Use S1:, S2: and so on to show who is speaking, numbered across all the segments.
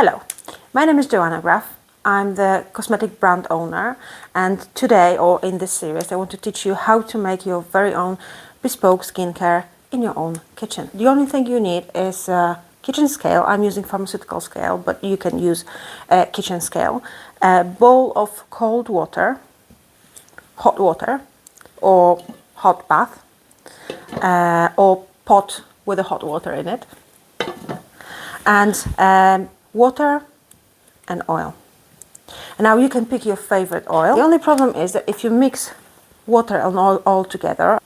S1: Hello, my name is Joanna Graf. I'm the cosmetic brand owner, and today, or in this series, I want to teach you how to make your very own bespoke skincare in your own kitchen. The only thing you need is a kitchen scale. I'm using pharmaceutical scale, but you can use a kitchen scale. A bowl of cold water, hot water, or hot bath, or pot with a hot water in it, and water and oil. And now you can pick your favorite oil. The only problem is that if you mix water and oil all together,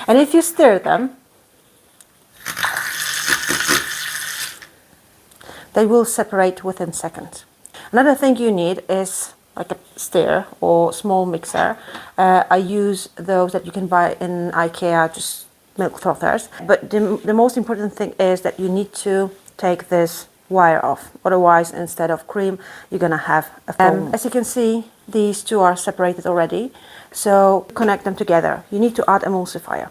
S1: and if you stir them, they will separate within seconds. Another thing you need is like a stir or small mixer. I use those that you can buy in IKEA, just milk frothers. But the most important thing is that you need to take this wire off. Otherwise, instead of cream, you're gonna have a foam. As you can see, these two are separated already. So connect them together. You need to add emulsifier.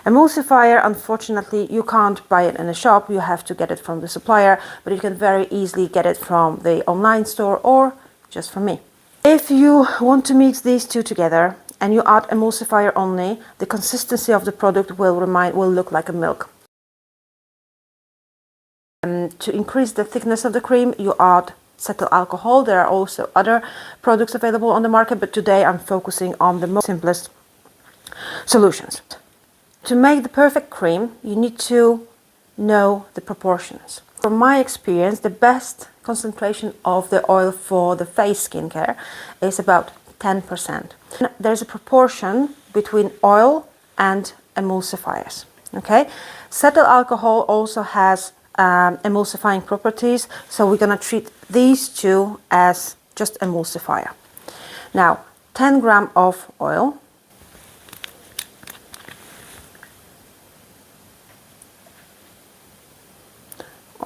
S1: Emulsifier, unfortunately, you can't buy it in a shop. You have to get it from the supplier, but you can very easily get it from the online store or just from me. If you want to mix these two together and you add emulsifier only, the consistency of the product will look like a milk. To increase the thickness of the cream, you add cetyl alcohol. There are also other products available on the market, but today I'm focusing on the most simplest solutions. To make the perfect cream, you need to know the proportions. From my experience, the best concentration of the oil for the face skincare is about 10%. There's a proportion between oil and emulsifiers. Okay, cetyl alcohol also has emulsifying properties, so we're going to treat these two as just emulsifier. Now, 10 grams of oil,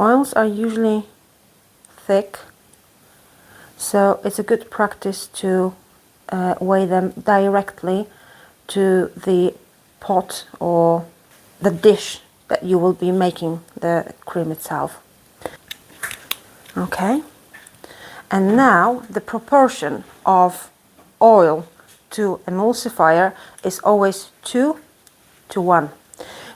S1: oils are usually thick, so it's a good practice to weigh them directly to the pot or the dish that you will be making the cream itself. Okay, and now the proportion of oil to emulsifier is always 2 to 1.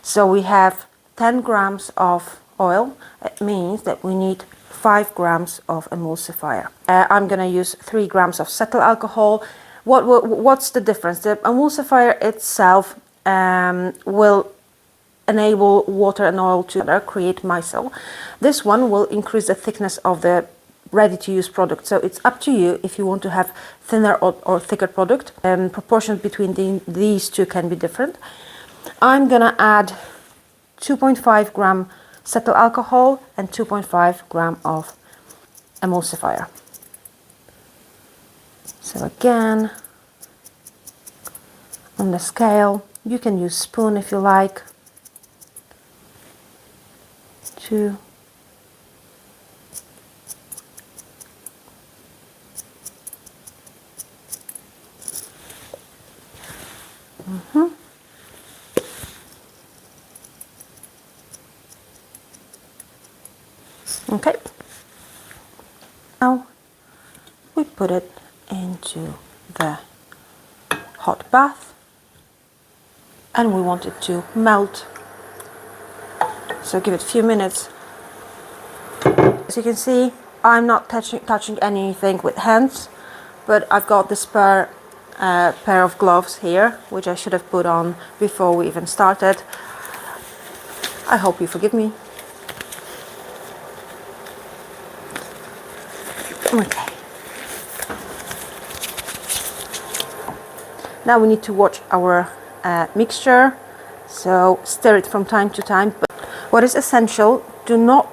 S1: So we have 10 grams of oil. It means that we need 5 grams of emulsifier. I'm gonna use 3 grams of cetyl alcohol. What's the difference? The emulsifier itself will enable water and oil to create micelle. This one will increase the thickness of the ready-to-use product. So it's up to you if you want to have thinner or thicker product. Proportions between these two can be different. I'm gonna add 2.5 gram cetyl alcohol and 2.5 gram of emulsifier. So again, on the scale, you can use spoon if you like. 2. Okay. Now we put it into the hot bath and we want it to melt. So give it a few minutes. As you can see, I'm not touching anything with hands, but I've got the spare pair of gloves here, which I should have put on before we even started. I hope you forgive me. Okay. Now we need to watch our mixture, so stir it from time to time. But what is essential, do not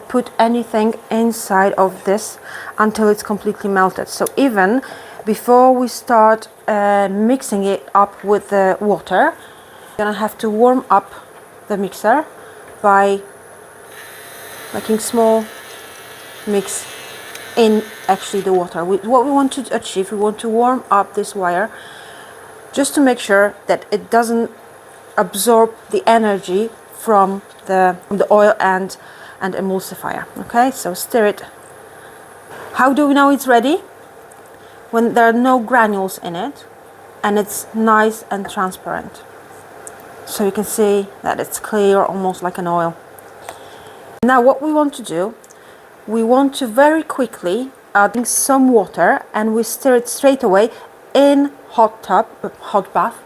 S1: put anything inside of this until it's completely melted. So even before we start mixing it up with the water, you're gonna have to warm up the mixer by making small mix in actually the water. What we want to achieve, we want to warm up this wire just to make sure that it doesn't absorb the energy from the oil and and emulsifier. Okay, so stir it. How do we know it's ready? When there are no granules in it and it's nice and transparent. So you can see that it's clear, almost like an oil. Now what we want to do, we want to very quickly add some water, and we stir it straight away in hot bath.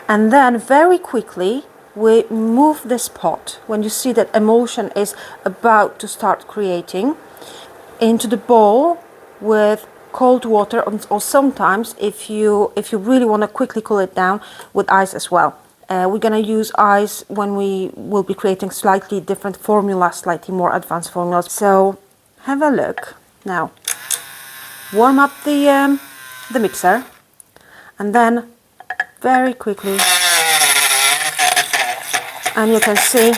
S1: And then very quickly we move this pot, when you see that emulsion is about to start creating, into the bowl with cold water, or sometimes if you really want to quickly cool it down, with ice as well. We're going to use ice when we will be creating slightly different formulas, slightly more advanced formulas. So have a look. Now warm up the mixer, and then very quickly, and you can see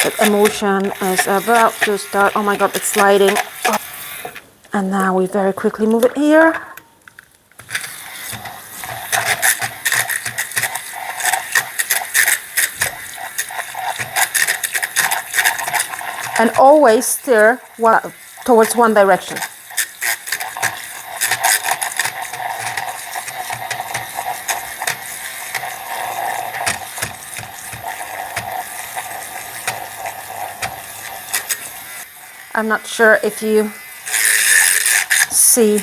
S1: that emulsion is about to start. Oh my god, it's sliding. Oh. And now we very quickly move it here. And always stir towards one direction. I'm not sure if you see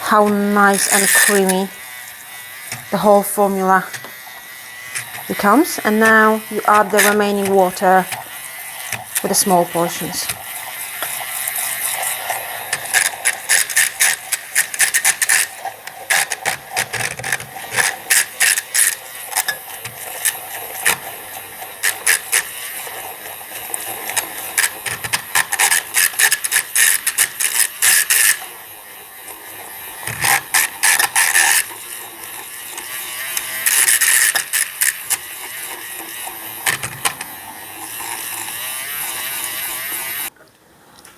S1: how nice and creamy the whole formula becomes. And now you add the remaining water with the small portions.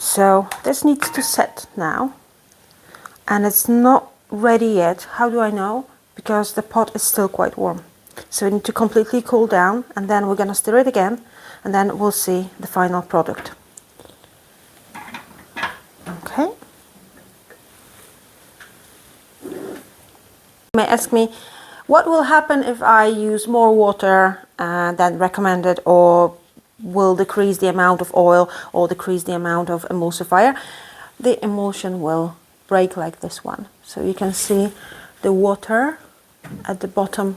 S1: So this needs to set now, and it's not ready yet. How do I know? Because the pot is still quite warm. So we need to completely cool down, and then we're going to stir it again, and then we'll see the final product. Okay. You may ask me, what will happen if I use more water than recommended, or will decrease the amount of oil or decrease the amount of emulsifier? The emulsion will break like this one. So you can see the water at the bottom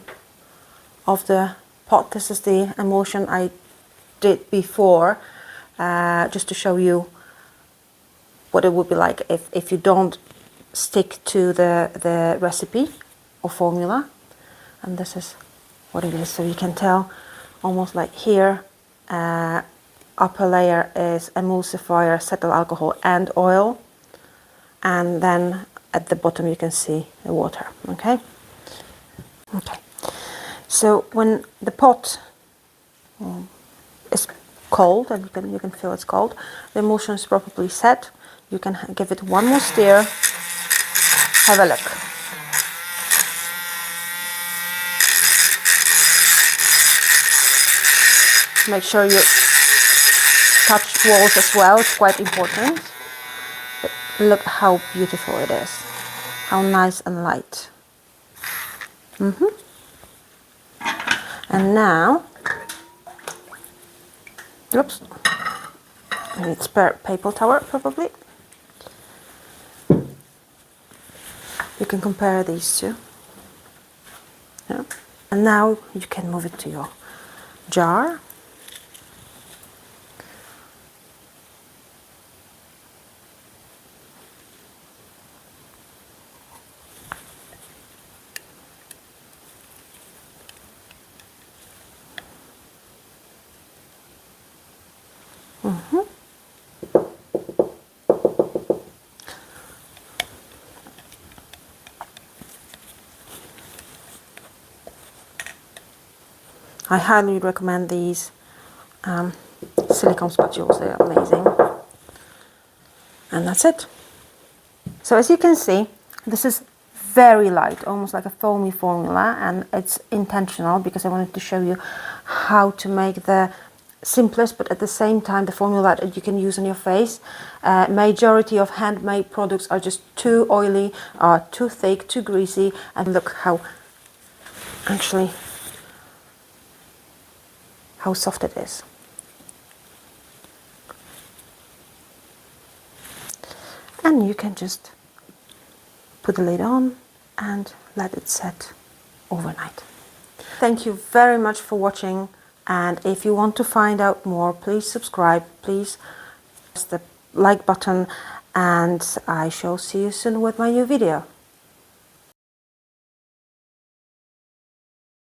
S1: of the pot. This is the emulsion I did before, just to show you what it would be like if you don't stick to the recipe or formula. And this is what it is. So you can tell almost like here, upper layer is emulsifier, cetyl alcohol and oil, and then at the bottom you can see the water. Okay. So when the pot is cold, and you can feel it's cold, the emulsion is probably set. You can give it one more stir. Have a look. Make sure you touch walls as well, it's quite important. But look how beautiful it is. How nice and light. And now, oops, I need spare paper towel probably. You can compare these two. Yeah. And now you can move it to your jar. I highly recommend these silicone spatulas, they're amazing. And that's it. So as you can see, this is very light, almost like a foamy formula, and it's intentional because I wanted to show you how to make the simplest, but at the same time the formula that you can use on your face. Majority of handmade products are just too oily, or too thick, too greasy, and look how actually how soft it is. And you can just put the lid on and let it set overnight. Thank you very much for watching, and if you want to find out more, please subscribe, please press the like button, and I shall see you soon with my new video.